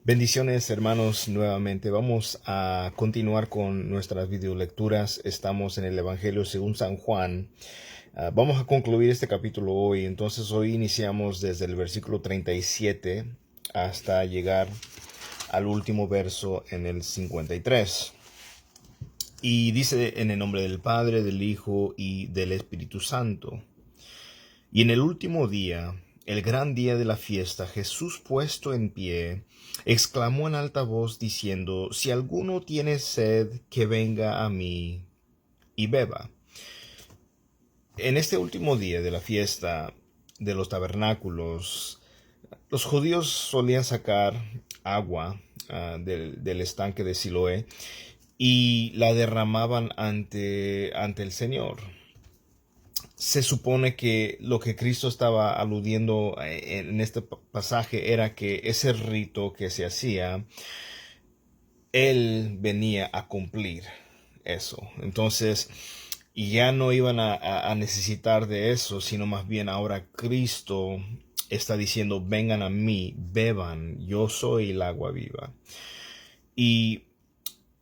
Bendiciones, hermanos, nuevamente. Vamos a continuar con nuestras videolecturas. Estamos en el Evangelio según San Juan. Vamos a concluir este capítulo hoy. Entonces hoy iniciamos desde el versículo 37 hasta llegar al último verso en el 53. Y dice: en el nombre del Padre, del Hijo y del Espíritu Santo. Y en el último día, el gran día de la fiesta, Jesús, puesto en pie, exclamó en alta voz diciendo: si alguno tiene sed, que venga a mí y beba. En este último día de la fiesta de los tabernáculos, los judíos solían sacar agua del estanque de Siloé y la derramaban ante el Señor. Se supone que lo que Cristo estaba aludiendo en este pasaje era que ese rito que se hacía, Él venía a cumplir eso. Entonces, y ya no iban a necesitar de eso, sino más bien ahora Cristo está diciendo: vengan a mí, beban, yo soy el agua viva. Y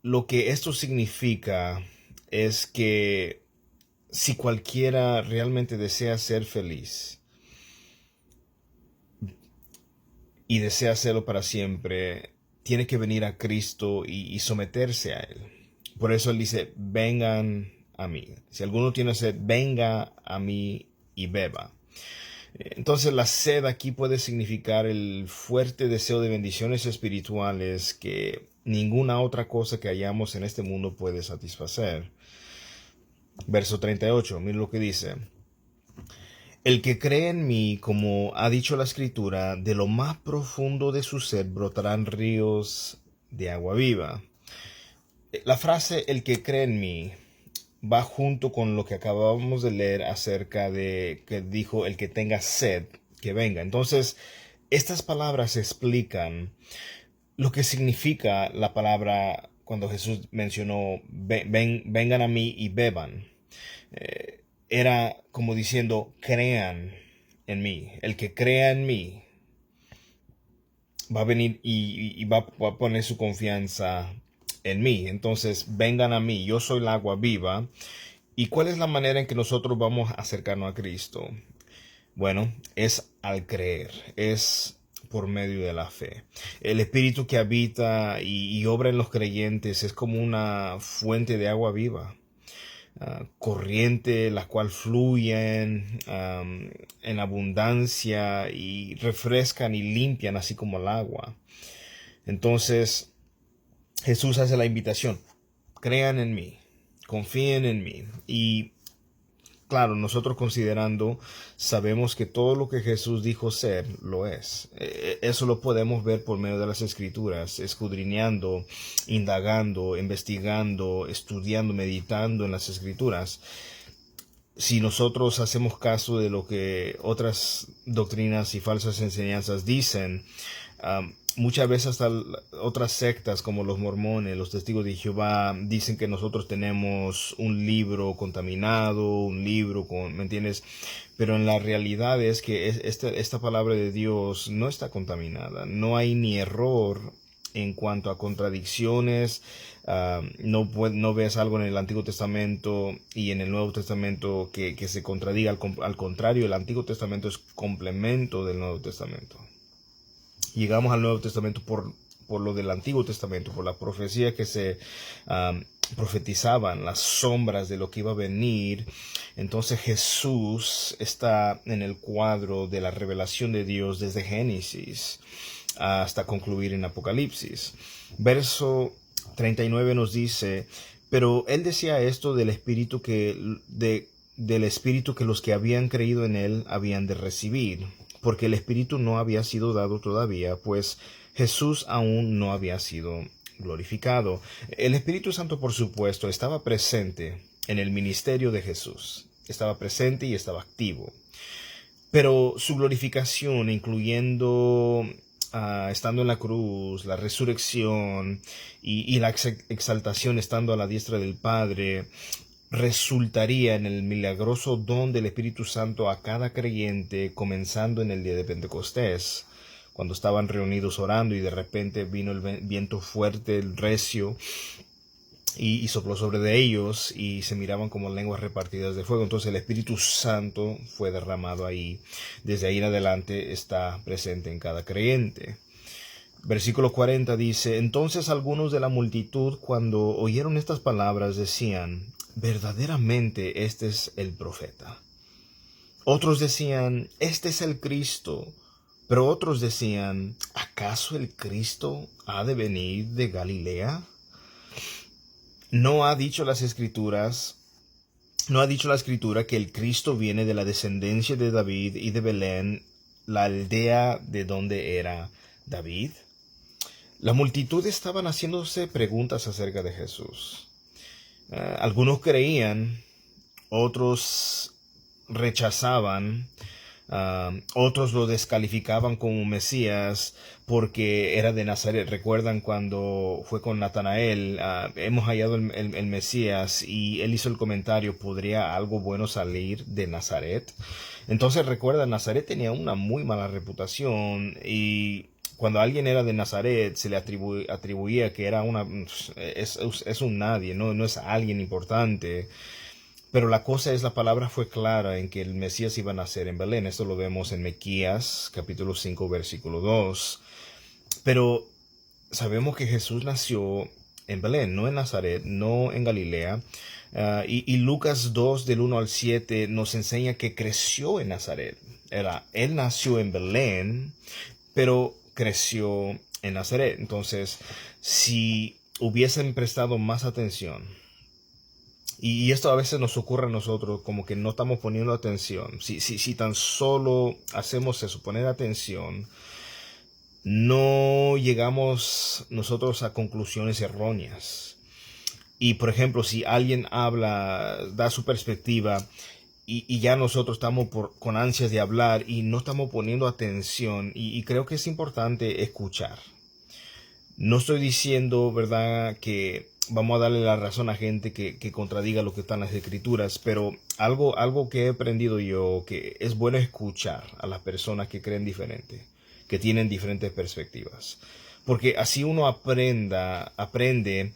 lo que esto significa es que si cualquiera realmente desea ser feliz y desea hacerlo para siempre, tiene que venir a Cristo y someterse a Él. Por eso Él dice: vengan a mí. Si alguno tiene sed, venga a mí y beba. Entonces la sed aquí puede significar el fuerte deseo de bendiciones espirituales que ninguna otra cosa que hayamos en este mundo puede satisfacer. Verso 38, mira lo que dice: el que cree en mí, como ha dicho la Escritura, de lo más profundo de su ser brotarán ríos de agua viva. La frase "el que cree en mí" va junto con lo que acabamos de leer acerca de que dijo: el que tenga sed, que venga. Entonces, estas palabras explican lo que significa la palabra cuando Jesús mencionó: vengan a mí y beban. Era como diciendo: crean en mí. El que crea en mí va a venir y va a poner su confianza en mí. Entonces, vengan a mí, yo soy el agua viva. ¿Y cuál es la manera en que nosotros vamos a acercarnos a Cristo? Bueno, es al creer, es por medio de la fe. El Espíritu que habita y obra en los creyentes es como una fuente de agua viva, corriente, la cual fluyen en abundancia y refrescan y limpian así como el agua. Entonces Jesús hace la invitación: crean en mí, confíen en mí. Y claro, nosotros considerando, sabemos que todo lo que Jesús dijo ser, lo es. Eso lo podemos ver por medio de las Escrituras, escudriñando, indagando, investigando, estudiando, meditando en las Escrituras. Si nosotros hacemos caso de lo que otras doctrinas y falsas enseñanzas dicen, muchas veces hasta otras sectas como los mormones, los testigos de Jehová, dicen que nosotros tenemos un libro contaminado, un libro con, ¿me entiendes? Pero en la realidad es que esta palabra de Dios no está contaminada. No hay ni error en cuanto a contradicciones. No ves algo en el Antiguo Testamento y en el Nuevo Testamento que se contradiga. Al contrario, el Antiguo Testamento es complemento del Nuevo Testamento. Llegamos al Nuevo Testamento por lo del Antiguo Testamento, por la profecía que se profetizaban, las sombras de lo que iba a venir. Entonces Jesús está en el cuadro de la revelación de Dios desde Génesis hasta concluir en Apocalipsis. Verso 39 nos dice: pero él decía esto del espíritu del espíritu que los que habían creído en él habían de recibir, porque el espíritu no había sido dado todavía, pues Jesús aún no había sido glorificado. El Espíritu Santo, por supuesto, estaba presente en el ministerio de Jesús. Estaba presente y estaba activo. Pero su glorificación, incluyendo estando en la cruz, la resurrección y la exaltación estando a la diestra del Padre, resultaría en el milagroso don del Espíritu Santo a cada creyente, comenzando en el día de Pentecostés, cuando estaban reunidos orando y de repente vino el viento fuerte, el recio, y sopló sobre de ellos y se miraban como lenguas repartidas de fuego. Entonces el Espíritu Santo fue derramado ahí. Desde ahí en adelante está presente en cada creyente. Versículo 40 dice: entonces algunos de la multitud, cuando oyeron estas palabras, decían: verdaderamente este es el profeta. Otros decían: este es el Cristo. Pero otros decían: ¿acaso el Cristo ha de venir de Galilea? ¿No ha dicho la Escritura que el Cristo viene de la descendencia de David y de Belén, la aldea de donde era David? La multitud estaban haciéndose preguntas acerca de Jesús. Algunos creían, otros rechazaban, otros lo descalificaban como Mesías porque era de Nazaret. Recuerdan cuando fue con Natanael: hemos hallado el Mesías, y él hizo el comentario: ¿podría algo bueno salir de Nazaret? Entonces recuerda, Nazaret tenía una muy mala reputación, y cuando alguien era de Nazaret se le atribuía que era es un nadie, no es alguien importante. Pero la cosa es, la palabra fue clara en que el Mesías iba a nacer en Belén. Esto lo vemos en Miqueas, capítulo 5, versículo 2. Pero sabemos que Jesús nació en Belén, no en Nazaret, no en Galilea. Y Lucas 2, del 1 al 7, nos enseña que creció en Nazaret. Él nació en Belén, pero creció en Nazaret. Entonces, si hubiesen prestado más atención, y esto a veces nos ocurre a nosotros, como que no estamos poniendo atención. Si tan solo hacemos eso, poner atención, no llegamos nosotros a conclusiones erróneas. Y por ejemplo, si alguien habla, da su perspectiva, y ya nosotros estamos con ansias de hablar y no estamos poniendo atención, y creo que es importante escuchar. No estoy diciendo, ¿verdad?, que vamos a darle la razón a gente que contradiga lo que está en las Escrituras, pero algo que he aprendido yo, que es bueno escuchar a las personas que creen diferente, que tienen diferentes perspectivas, porque así uno aprende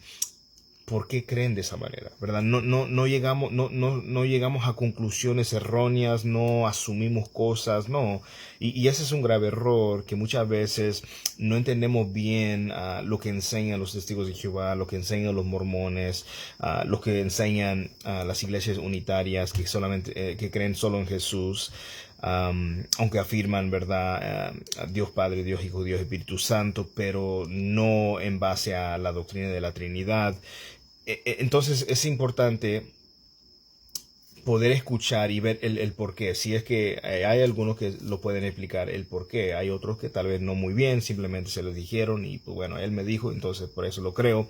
por qué creen de esa manera, ¿verdad? No llegamos a conclusiones erróneas, no asumimos cosas, no. Y ese es un grave error, que muchas veces no entendemos bien lo que enseñan los testigos de Jehová, lo que enseñan los mormones, lo que enseñan las iglesias unitarias que solamente que creen solo en Jesús. Aunque afirman, ¿verdad?, Dios Padre, Dios Hijo, Dios Espíritu Santo, pero no en base a la doctrina de la Trinidad. Entonces es importante poder escuchar y ver el por qué. Si es que hay algunos que lo pueden explicar el por qué, hay otros que tal vez no muy bien, simplemente se lo dijeron y pues bueno, él me dijo, entonces por eso lo creo.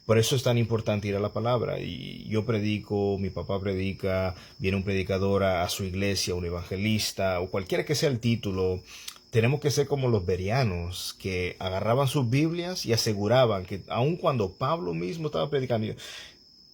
Por eso es tan importante ir a la palabra. Y yo predico, mi papá predica, viene un predicador a su iglesia, un evangelista o cualquiera que sea el título. Tenemos que ser como los bereanos, que agarraban sus Biblias y aseguraban que aun cuando Pablo mismo estaba predicando,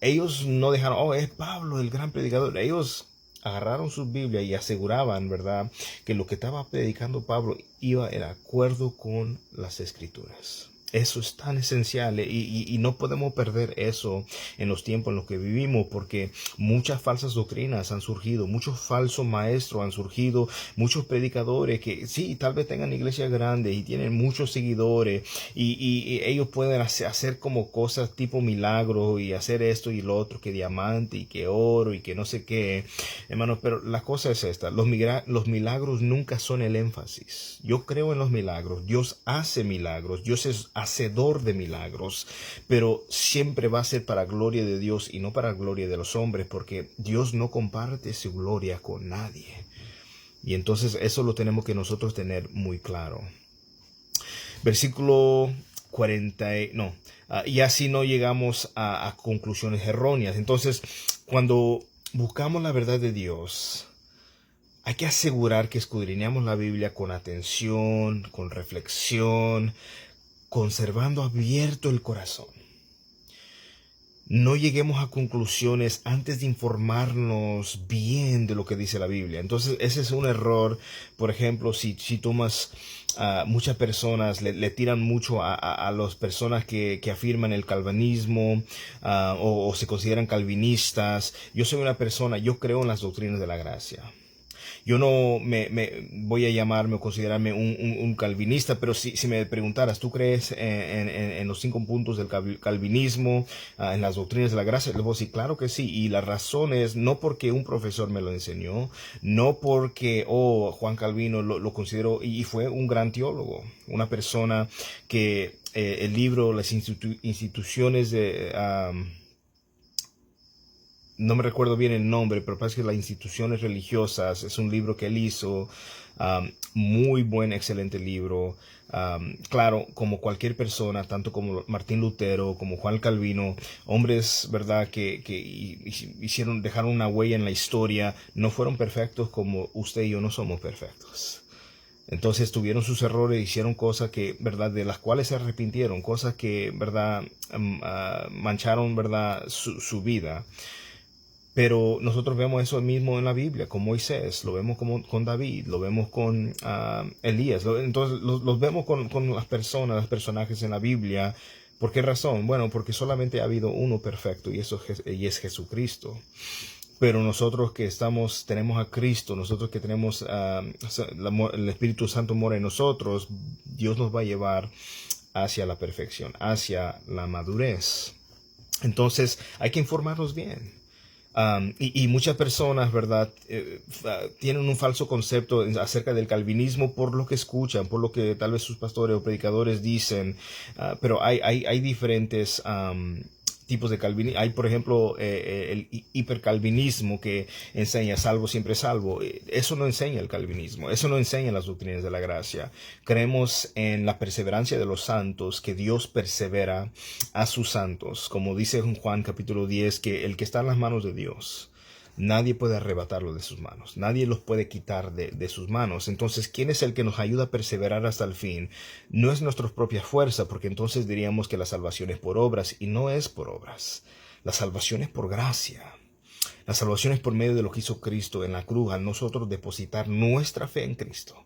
ellos no dejaron: oh, es Pablo el gran predicador. Ellos agarraron sus Biblias y aseguraban, ¿verdad?, que lo que estaba predicando Pablo iba en acuerdo con las Escrituras. Eso es tan esencial, y no podemos perder eso en los tiempos en los que vivimos, porque muchas falsas doctrinas han surgido, muchos falsos maestros han surgido, muchos predicadores que sí, tal vez tengan iglesias grandes y tienen muchos seguidores, y ellos pueden hacer como cosas tipo milagros y hacer esto y lo otro, que diamante y que oro y que no sé qué, hermanos. Pero la cosa es esta: los milagros nunca son el énfasis. Yo creo en los milagros, Dios hace milagros, Dios es hacedor de milagros, pero siempre va a ser para gloria de Dios y no para gloria de los hombres, porque Dios no comparte su gloria con nadie. Y entonces eso lo tenemos que nosotros tener muy claro. Versículo 40, y así no llegamos a conclusiones erróneas. Entonces, cuando buscamos la verdad de Dios, hay que asegurar que escudriñamos la Biblia con atención, con reflexión, conservando abierto el corazón. no lleguemos a conclusiones antes de informarnos bien de lo que dice la Biblia. Entonces, ese es un error. Por ejemplo, si tomas muchas personas le tiran mucho a las personas que afirman el calvinismo o se consideran calvinistas. Yo soy una persona, yo creo en las doctrinas de la gracia. Yo no me voy a llamarme o considerarme un calvinista, pero si me preguntaras, ¿tú crees en los 5 puntos del calvinismo, en las doctrinas de la gracia? Le voy a decir, claro que sí. Y la razón es no porque un profesor me lo enseñó, no porque, Juan Calvino lo consideró y fue un gran teólogo, una persona que el libro, las instituciones de... no me recuerdo bien el nombre, pero parece que las instituciones religiosas es un libro que él hizo, muy buen, excelente libro. Claro, como cualquier persona, tanto como Martín Lutero, como Juan Calvino, hombres, ¿verdad?, que dejaron una huella en la historia, no fueron perfectos como usted y yo no somos perfectos. Entonces tuvieron sus errores, hicieron cosas que, ¿verdad?, de las cuales se arrepintieron, cosas que, ¿verdad?, mancharon, ¿verdad?, su vida. Pero nosotros vemos eso mismo en la Biblia, con Moisés, lo vemos con David, lo vemos con Elías. Entonces los vemos con las personas, los personajes en la Biblia. ¿Por qué razón? Bueno, porque solamente ha habido uno perfecto y es Jesucristo. Pero nosotros que tenemos a Cristo, nosotros que tenemos el Espíritu Santo mora en nosotros, Dios nos va a llevar hacia la perfección, hacia la madurez. Entonces hay que informarnos bien. Y muchas personas, ¿verdad?, tienen un falso concepto acerca del calvinismo por lo que escuchan, por lo que tal vez sus pastores o predicadores dicen, pero hay diferentes tipos de calvinismo. Hay, por ejemplo, el hipercalvinismo que enseña salvo siempre salvo. Eso no enseña el calvinismo, eso no enseña las doctrinas de la gracia. Creemos en la perseverancia de los santos, que Dios persevera a sus santos, como dice en Juan capítulo 10, que el que está en las manos de Dios, nadie puede arrebatarlo de sus manos, nadie los puede quitar de sus manos. Entonces, ¿quién es el que nos ayuda a perseverar hasta el fin? No es nuestra propia fuerza, porque entonces diríamos que la salvación es por obras, y no es por obras. La salvación es por gracia. La salvación es por medio de lo que hizo Cristo en la cruz, al nosotros depositar nuestra fe en Cristo,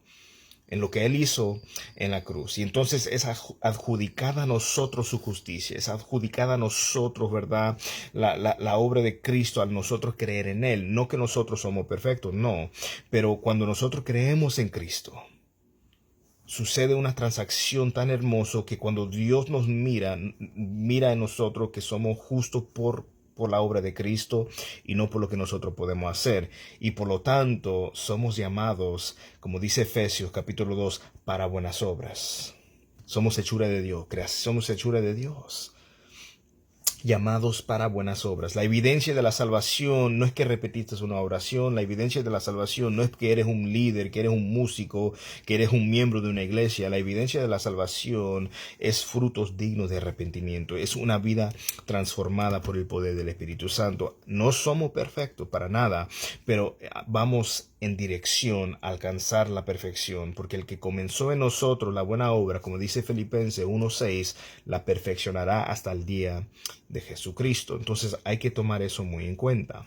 en lo que Él hizo en la cruz. Y entonces es adjudicada a nosotros su justicia, es adjudicada a nosotros, ¿verdad?, la obra de Cristo al nosotros creer en Él. No que nosotros somos perfectos, no. Pero cuando nosotros creemos en Cristo, sucede una transacción tan hermosa que cuando Dios nos mira en nosotros que somos justos por la obra de Cristo y no por lo que nosotros podemos hacer. Y por lo tanto somos llamados, como dice Efesios capítulo 2, para buenas obras. Somos hechura de Dios, somos hechura de Dios, llamados para buenas obras. La evidencia de la salvación no es que repetiste una oración, la evidencia de la salvación no es que eres un líder, que eres un músico, que eres un miembro de una iglesia. La evidencia de la salvación es frutos dignos de arrepentimiento, es una vida transformada por el poder del Espíritu Santo. No somos perfectos para nada, pero vamos en dirección a alcanzar la perfección, porque el que comenzó en nosotros la buena obra, como dice Filipenses 1:6, la perfeccionará hasta el día de Jesucristo. Entonces hay que tomar eso muy en cuenta.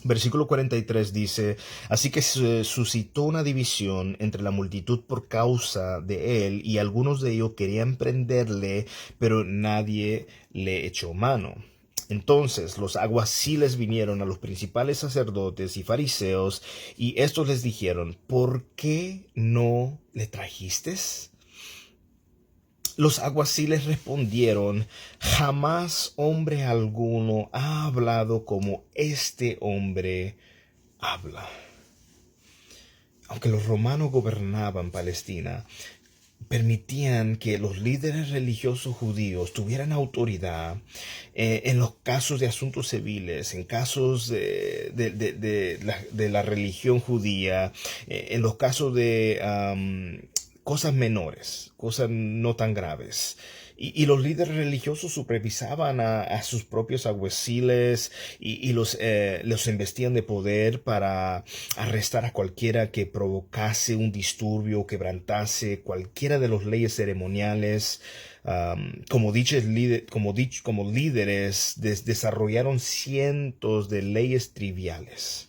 Versículo 43 dice: así que se suscitó una división entre la multitud por causa de él, y algunos de ellos querían prenderle, pero nadie le echó mano. Entonces los alguaciles vinieron a los principales sacerdotes y fariseos, y estos les dijeron: ¿por qué no le trajisteis? Los alguaciles respondieron: jamás hombre alguno ha hablado como este hombre habla. Aunque los romanos gobernaban Palestina, permitían que los líderes religiosos judíos tuvieran autoridad en los casos de asuntos civiles, en casos de la religión judía, en los casos de cosas menores, cosas no tan graves. Y los líderes religiosos supervisaban a sus propios alguaciles y los investían de poder para arrestar a cualquiera que provocase un disturbio, quebrantase cualquiera de las leyes ceremoniales. Como líderes desarrollaron cientos de leyes triviales.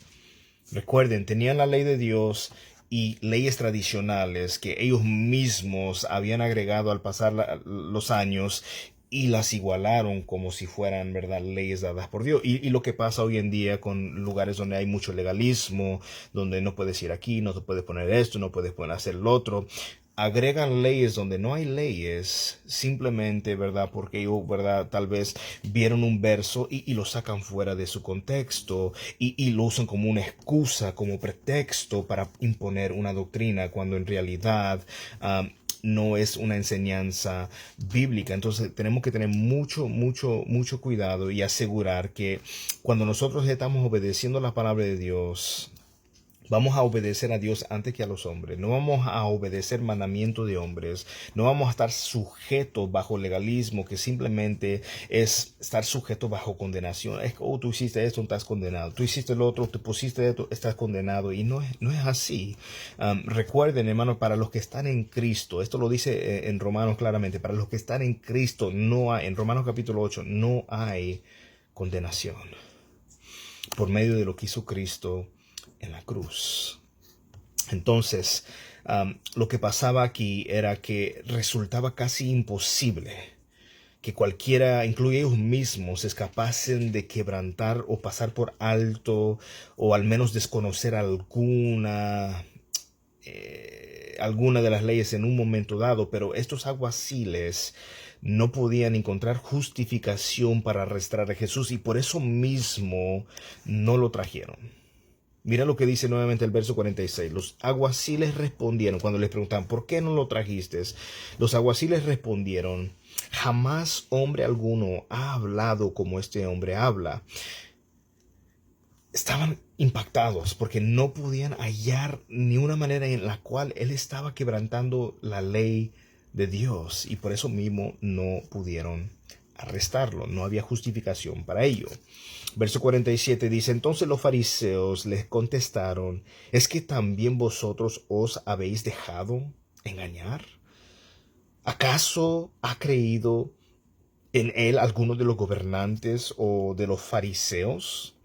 Recuerden, tenían la ley de Dios y leyes tradicionales que ellos mismos habían agregado al pasar los años y las igualaron como si fueran, ¿verdad?, leyes dadas por Dios. Y lo que pasa hoy en día con lugares donde hay mucho legalismo, donde no puedes ir aquí, no te puedes poner esto, no puedes poner hacer lo otro. Agregan leyes donde no hay leyes, simplemente, ¿verdad? Porque ellos, ¿verdad? Tal vez vieron un verso y lo sacan fuera de su contexto y lo usan como una excusa, como pretexto para imponer una doctrina, cuando en realidad no es una enseñanza bíblica. Entonces tenemos que tener mucho cuidado y asegurar que cuando nosotros estamos obedeciendo la palabra de Dios, vamos a obedecer a Dios antes que a los hombres. No vamos a obedecer mandamientos de hombres. No vamos a estar sujetos bajo legalismo, que simplemente es estar sujetos bajo condenación. Es que, tú hiciste esto, estás condenado. Tú hiciste lo otro, te pusiste esto, estás condenado. Y no es así. Recuerden, hermanos, para los que están en Cristo, esto lo dice en Romanos claramente, para los que están en Cristo, en Romanos capítulo 8, no hay condenación por medio de lo que hizo Cristo en la cruz. Entonces, lo que pasaba aquí era que resultaba casi imposible que cualquiera, incluye ellos mismos, escapasen de quebrantar o pasar por alto o al menos desconocer alguna de las leyes en un momento dado, pero estos alguaciles no podían encontrar justificación para arrestar a Jesús y por eso mismo no lo trajeron. Mira lo que dice nuevamente el verso 46. Los alguaciles respondieron, cuando les preguntaban, ¿por qué no lo trajiste? Los alguaciles respondieron, jamás hombre alguno ha hablado como este hombre habla. Estaban impactados porque no podían hallar ni una manera en la cual él estaba quebrantando la ley de Dios y por eso mismo no pudieron arrestarlo. No había justificación para ello. Verso 47 dice, entonces los fariseos les contestaron, ¿es que también vosotros os habéis dejado engañar? ¿Acaso ha creído en él alguno de los gobernantes o de los fariseos?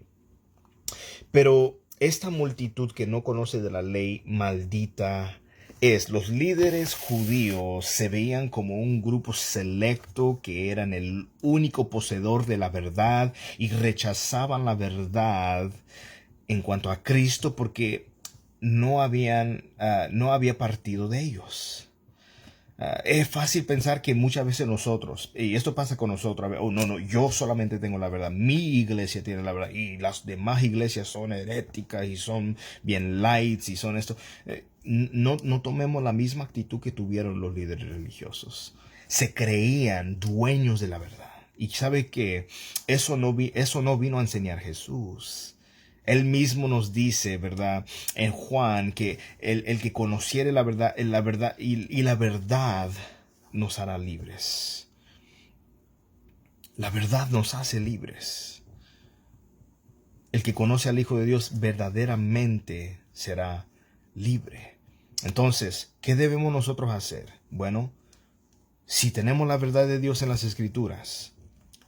Pero esta multitud que no conoce de la ley maldita es. Los líderes judíos se veían como un grupo selecto que eran el único poseedor de la verdad y rechazaban la verdad en cuanto a Cristo porque no había partido de ellos. Es fácil pensar que muchas veces nosotros, y esto pasa con nosotros, no, yo solamente tengo la verdad, mi iglesia tiene la verdad, y las demás iglesias son heréticas y son bien lights y son esto. No tomemos la misma actitud que tuvieron los líderes religiosos. Se creían dueños de la verdad. Y sabe que eso no vino a enseñar Jesús. Él mismo nos dice, ¿verdad?, en Juan, que el que conociere la verdad y la verdad nos hará libres. La verdad nos hace libres. El que conoce al Hijo de Dios verdaderamente será libre. Entonces, ¿qué debemos nosotros hacer? Bueno, si tenemos la verdad de Dios en las Escrituras,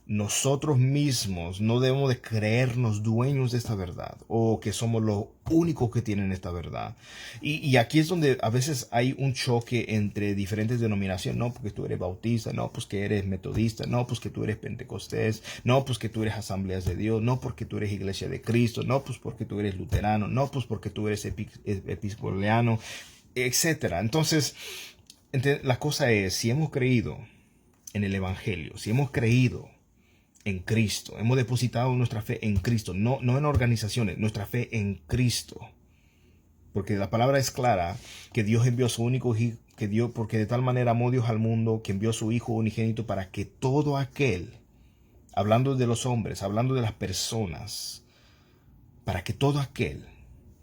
nosotros mismos no debemos de creernos dueños de esta verdad o que somos los únicos que tienen esta verdad. Y aquí es donde a veces hay un choque entre diferentes denominaciones. No, porque tú eres bautista, no, pues que eres metodista, no, pues que tú eres pentecostés, no, pues que tú eres asambleas de Dios, no, porque tú eres iglesia de Cristo, no, pues porque tú eres luterano, no, pues porque tú eres episcopaliano, etcétera. Entonces, la cosa es, si hemos creído en el Evangelio, si hemos creído en Cristo, hemos depositado nuestra fe en Cristo, no en organizaciones, nuestra fe en Cristo, porque la palabra es clara, que Dios envió a su único hijo, porque de tal manera amó Dios al mundo, que envió a su Hijo unigénito para que todo aquel, hablando de los hombres, hablando de las personas, para que todo aquel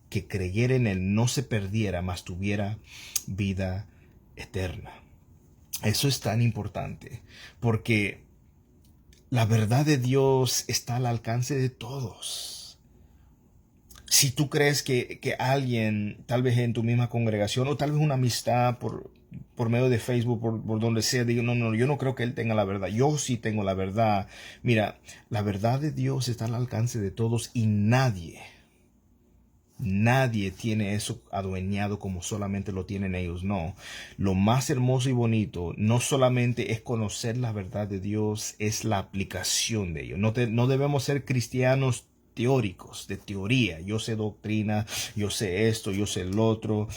que creyera en él no se perdiera, mas tuviera vida eterna. Eso es tan importante porque la verdad de Dios está al alcance de todos. Si tú crees que alguien, tal vez en tu misma congregación o tal vez una amistad por medio de Facebook, por donde sea, digo, no, yo no creo que él tenga la verdad. Yo sí tengo la verdad. Mira, la verdad de Dios está al alcance de todos y nadie tiene eso adueñado como solamente lo tienen ellos. No, lo más hermoso y bonito no solamente es conocer la verdad de Dios, es la aplicación de ello. No debemos ser cristianos teóricos, de teoría. Yo sé doctrina, yo sé esto, yo sé el otro.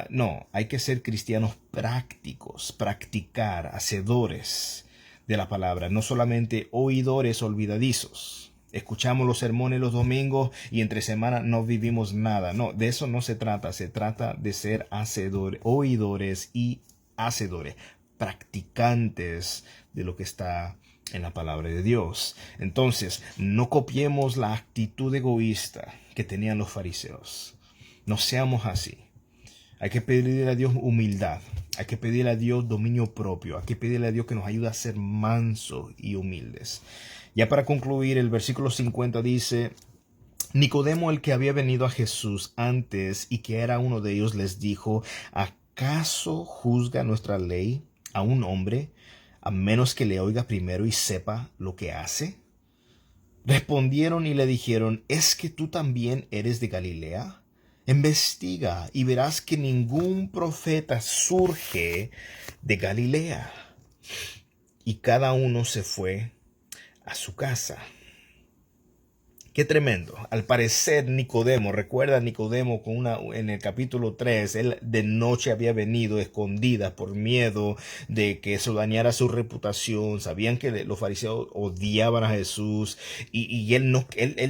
No, hay que ser cristianos prácticos, practicar, hacedores de la palabra, no solamente oidores olvidadizos. Escuchamos los sermones los domingos y entre semana no vivimos nada. No, de eso no se trata. Se trata de ser hacedores, oidores y hacedores, practicantes de lo que está en la palabra de Dios. Entonces, no copiemos la actitud egoísta que tenían los fariseos. No seamos así. Hay que pedirle a Dios humildad. Hay que pedirle a Dios dominio propio. Hay que pedirle a Dios que nos ayude a ser mansos y humildes. Ya para concluir, el versículo 50 dice: Nicodemo, el que había venido a Jesús antes y que era uno de ellos, les dijo: ¿acaso juzga nuestra ley a un hombre a menos que le oiga primero y sepa lo que hace? Respondieron y le dijeron: ¿es que tú también eres de Galilea? Investiga y verás que ningún profeta surge de Galilea. Y cada uno se fue a su casa. Qué tremendo. Al parecer Nicodemo, recuerda Nicodemo en el capítulo 3, él de noche había venido escondida por miedo de que eso dañara su reputación. Sabían que los fariseos odiaban a Jesús y él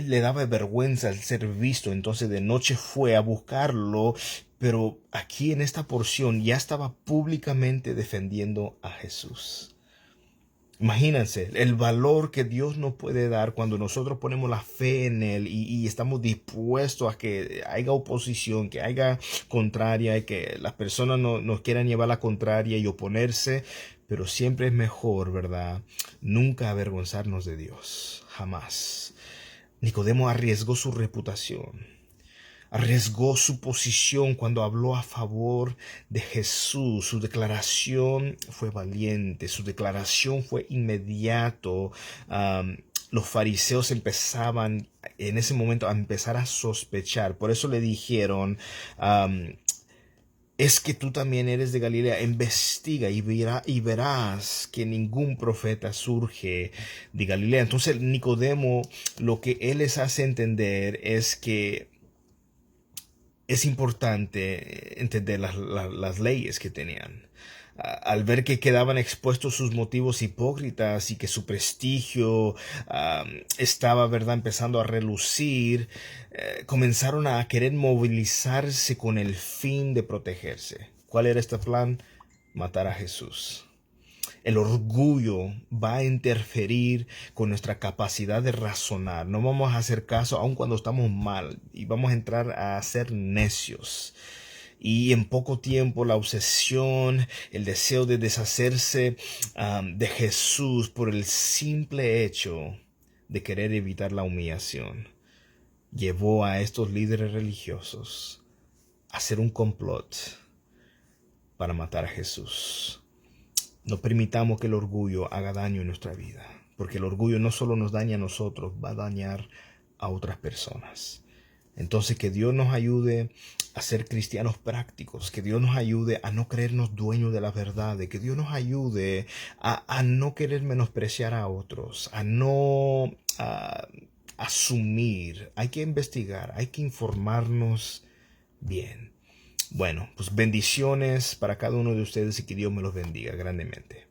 le daba vergüenza el ser visto. Entonces de noche fue a buscarlo, pero aquí en esta porción ya estaba públicamente defendiendo a Jesús. Imagínense el valor que Dios nos puede dar cuando nosotros ponemos la fe en Él y estamos dispuestos a que haya oposición, que haya contraria y que las personas nos quieran llevar la contraria y oponerse. Pero siempre es mejor, ¿verdad? Nunca avergonzarnos de Dios. Jamás. Nicodemo arriesgó su reputación. Arriesgó su posición cuando habló a favor de Jesús. Su declaración fue valiente, su declaración fue inmediato. Los fariseos empezaban en ese momento a empezar a sospechar. Por eso le dijeron: es que tú también eres de Galilea. Investiga y verás que ningún profeta surge de Galilea. Entonces Nicodemo, lo que él les hace entender es que es importante entender las leyes que tenían. Al ver que quedaban expuestos sus motivos hipócritas y que su prestigio estaba, ¿verdad?, empezando a relucir, comenzaron a querer movilizarse con el fin de protegerse. ¿Cuál era este plan? Matar a Jesús. El orgullo va a interferir con nuestra capacidad de razonar. No vamos a hacer caso aun cuando estamos mal y vamos a entrar a ser necios. Y en poco tiempo la obsesión, el deseo de deshacerse de Jesús por el simple hecho de querer evitar la humillación llevó a estos líderes religiosos a hacer un complot para matar a Jesús. No permitamos que el orgullo haga daño en nuestra vida, porque el orgullo no solo nos daña a nosotros, va a dañar a otras personas. Entonces, que Dios nos ayude a ser cristianos prácticos, que Dios nos ayude a no creernos dueños de la verdad, que Dios nos ayude a no querer menospreciar a otros, a no asumir. Hay que investigar, hay que informarnos bien. Bueno, pues bendiciones para cada uno de ustedes y que Dios me los bendiga grandemente.